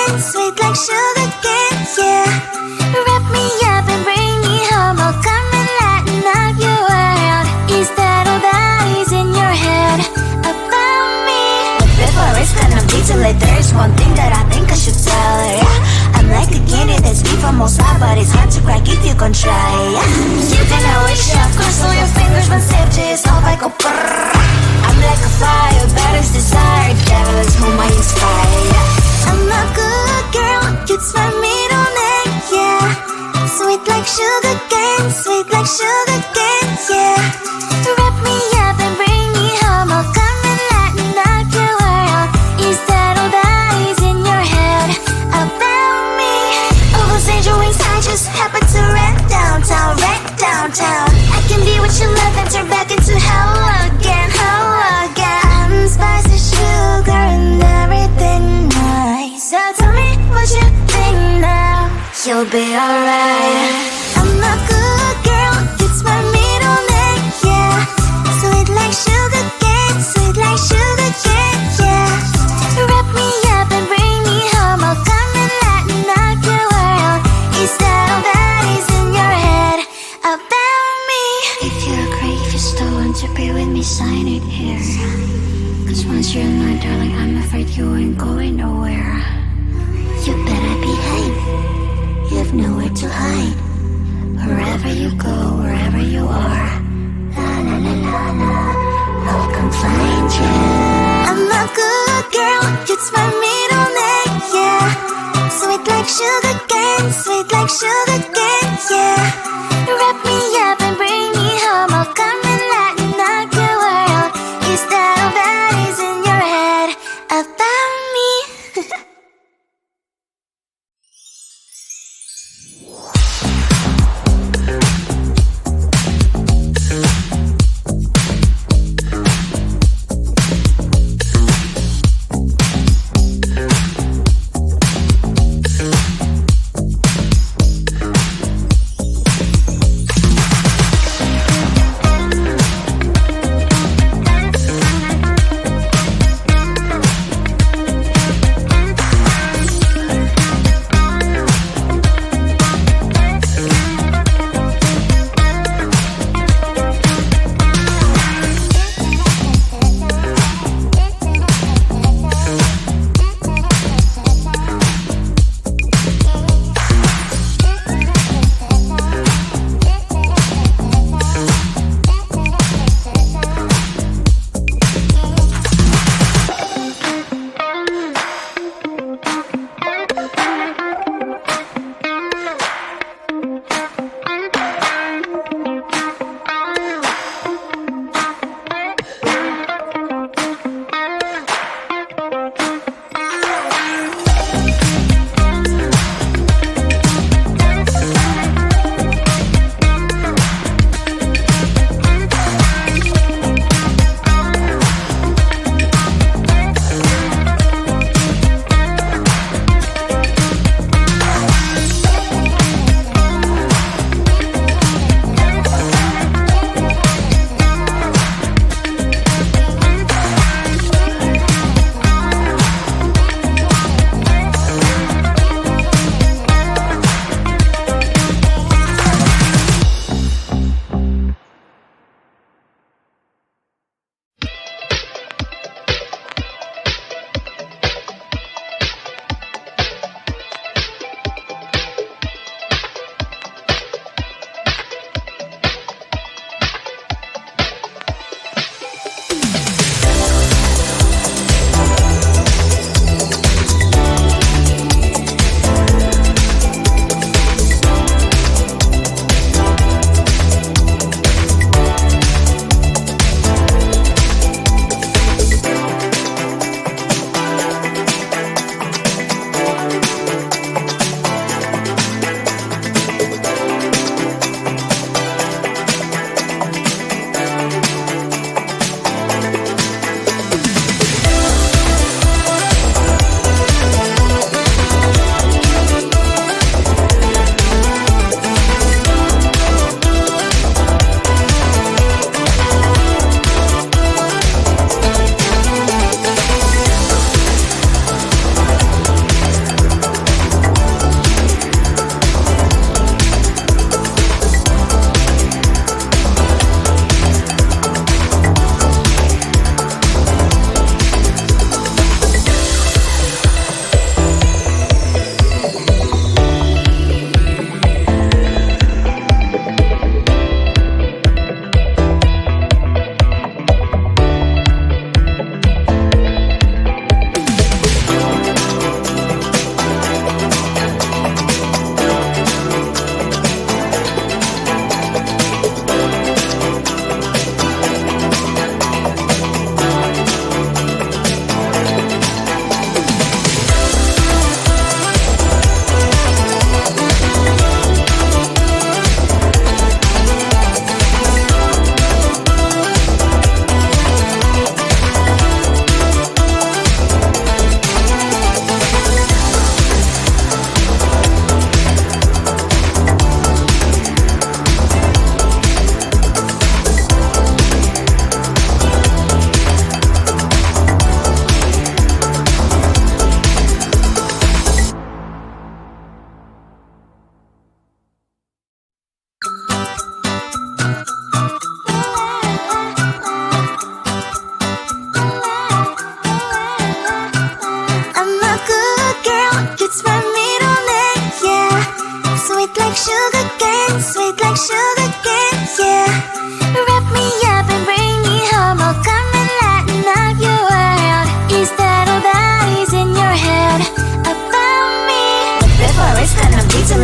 cane, sweet like sugar cane, yeah. Wrap me up and bring me home, I'll come and lighten up your world. Is that all that is in your head about me? But before it's gonna be too late, there's one thing that I think I should tell her, yeah. I'm like a candy that's deep from outside, but it's hard to crack if you can try, yeah. You can always shove, cross all your fingers when safety is off, I go brrrr. I'm like a fire, balance desire, devil is whom I inspire, yeah. I'm a good girl, it's my middle name, yeah. Sweet like sugar cane, sweet like sugar cane, yeah. Wrap me up and bring me home, I'll come and lighten up your world. Is that all that is in your head about me? All those angel wings I just happen to rent downtown, rent downtown. I can be what you love and turn back into hell again, hell again. I'm spicy sugar and everything nice. So tell me what you think now. You'll be alright. I'm a good girl, it's my middle name, yeah. Sweet like sugar cane, sweet like sugar cane, yeah. Wrap me up and bring me home, I'll come and lighten up your world. Is that all that is in your head about me? If you agree, if you still want to be with me, sign it here. Cause once you're mine, darling, I'm afraid you ain't going nowhere. You better behave, you have nowhere to hide. Wherever you go, wherever you are, la la la la la, I'll come find you. I'm a good girl, it's my middle name, yeah. Sweet like sugar cane, sweet like sugar cane, yeah. Wrap me up and bring me home, I'll come and lighten up your world. Is that all that is in your head about me?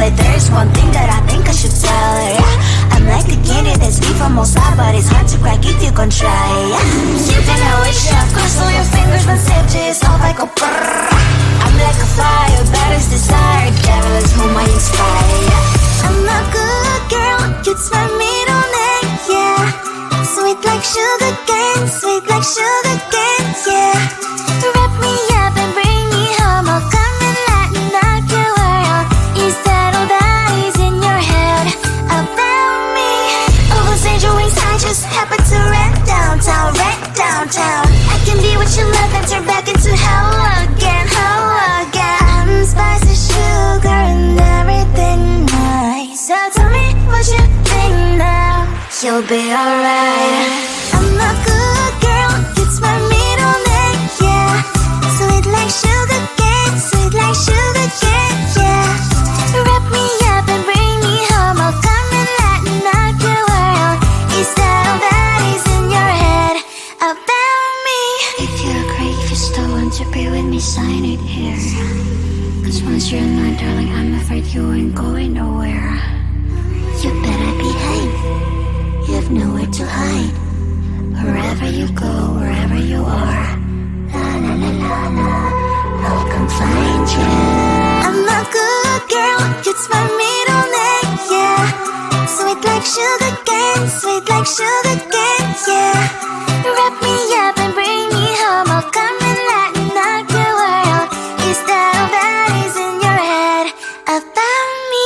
it. There's one thing that I think I should tell her, yeah. I'm like a candy that's deep from outside, but it's hard to crack if you can try, yeah. You can always shove, cross all your fingers when sandwiches off, I go brrrr. I'm like a fire, that is desire, devil is whom I inspire, yeah. I'm a good girl, you'd smell me on it, yeah. Sweet like sugar cane, sweet like sugar cane, yeah. Wrap me up and bring me home, I'll come and lighten up your world. Is that all that is in your head about me? Those angel wings I just happen to rent downtown, I can be what you love and turn back into hell again, I'm spicy sugar and everything nice. So tell me what you think now, you'll be alright. I'm a good girl, it's my middle name, yeah. Sweet like sugar cane, sweet like sugar cane, yeah. Wrap me up and bring me home, I'll come and lighten up your world. Is that all that is in your head about me? If you agree, if you still want to be with me, sign it here. Cause once you're mine, darling, I'm afraid you ain't going nowhere. You better behave, you have nowhere to hide. Wherever you go, wherever you are, la la la la la, I'll come find you. I'm a good girl, it's my middle name, yeah. Sweet like sugar cane, sweet like sugar cane, yeah. Wrap me up and bring me home, I'll come and lighten up your world. Is that all that is in your head about me?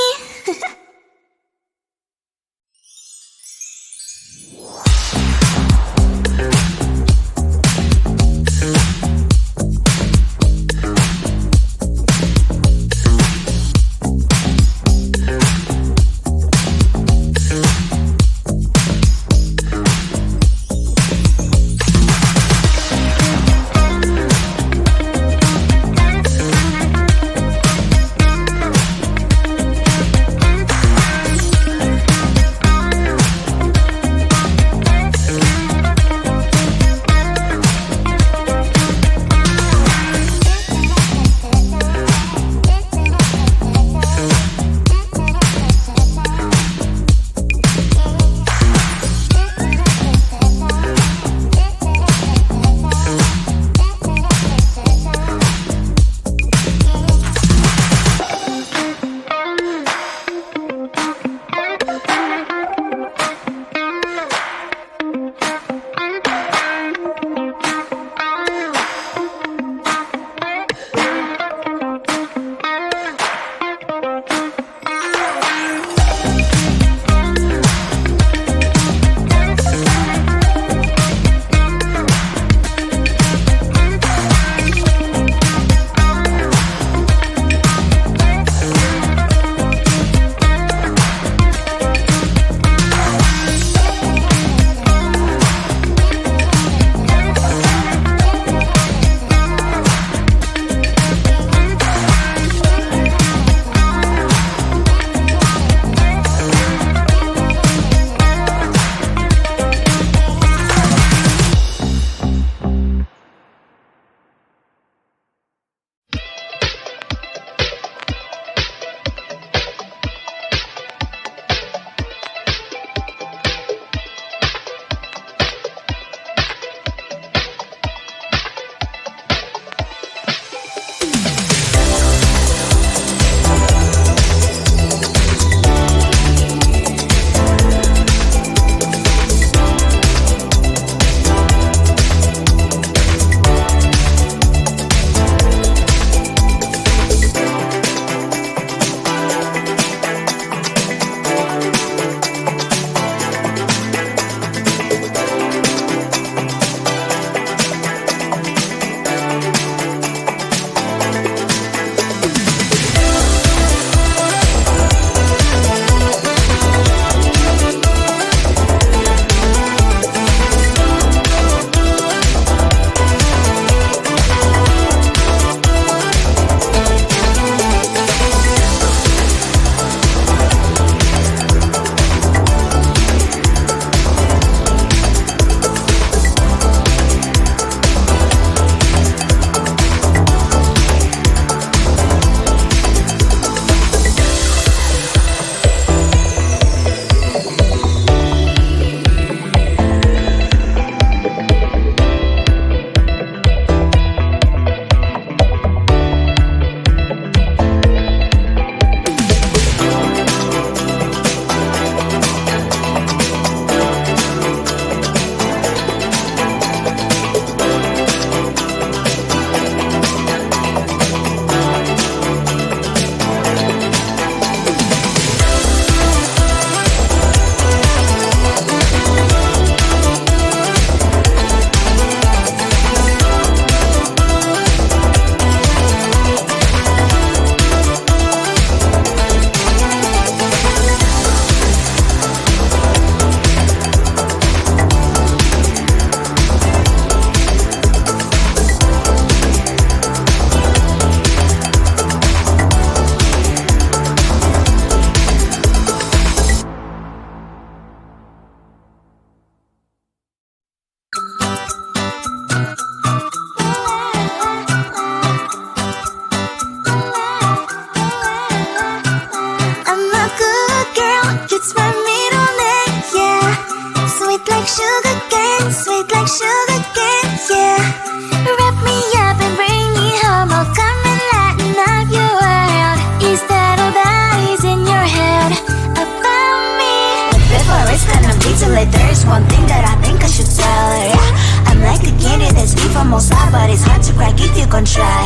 beef on most side, but it's hard to crack if you gon' try.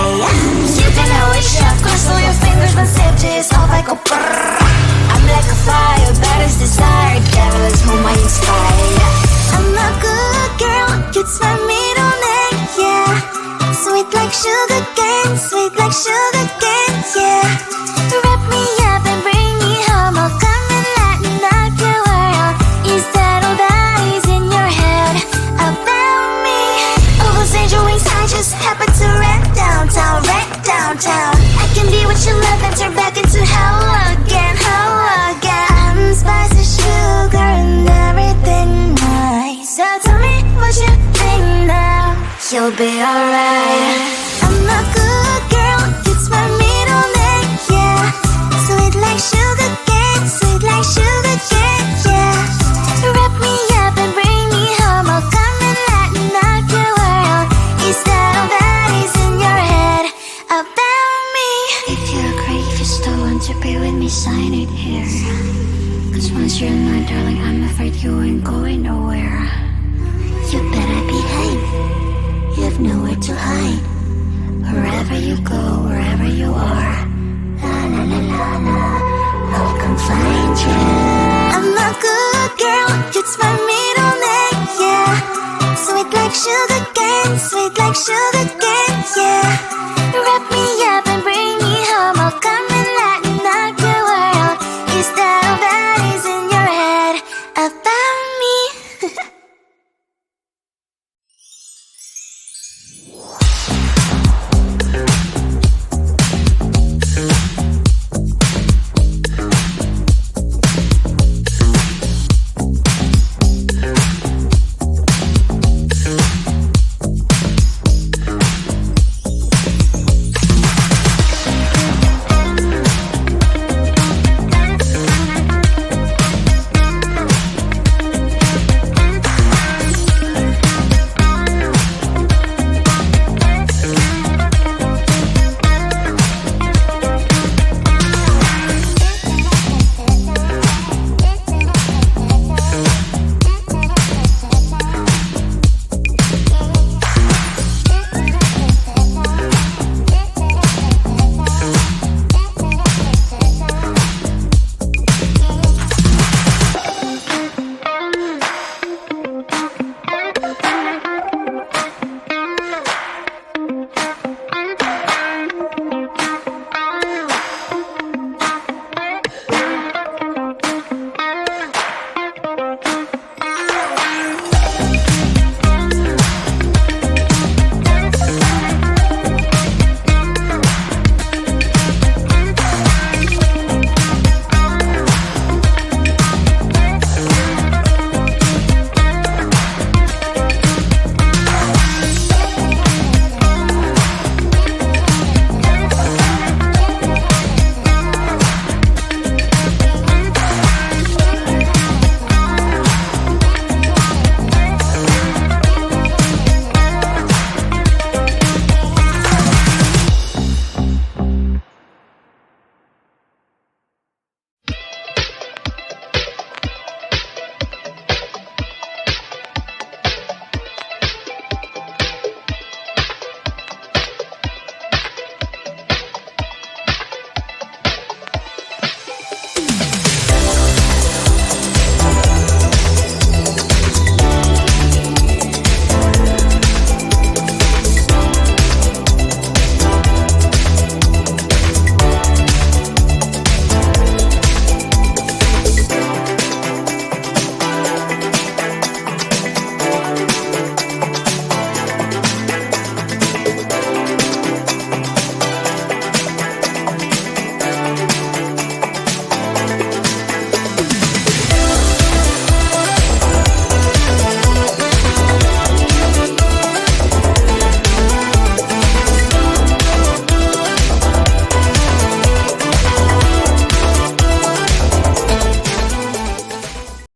You can always shove, cross all your fingers when safety is off. I go brrrr. I'm like a fire, baddest desire, devil is whom I inspire. I'm a good girl, you'd find me on it, yeah. Sweet like sugar cane, sweet like sugar cane, yeah. Wrap me up and bring me home, I'll come and let me knock your world out. Is that all that is in your head about me? Oh, those angel wings I just happen to rent downtown, I can be what you love and turn back into hell again, I'm spicy sugar and everything nice. So tell me what you think now, you'll be alright. I'm a good girl, it's my middle name, yeah. Sweet like sugar cane, sweet like sugar cane, yeah. Wrap me up and bring me home, I'll come and let me knock your world out. Is that all that is in your head about me? If you agree, if you still want to be with me, sign it here. Cause once you're in my darling, I'm afraid you ain't going nowhere. You better behave, you have nowhere to hide. Wherever you go, wherever you are, la la la la la, I'll come find you. I'm a good girl, it's my middle name, yeah. Sweet like sugar cane, sweet like sugar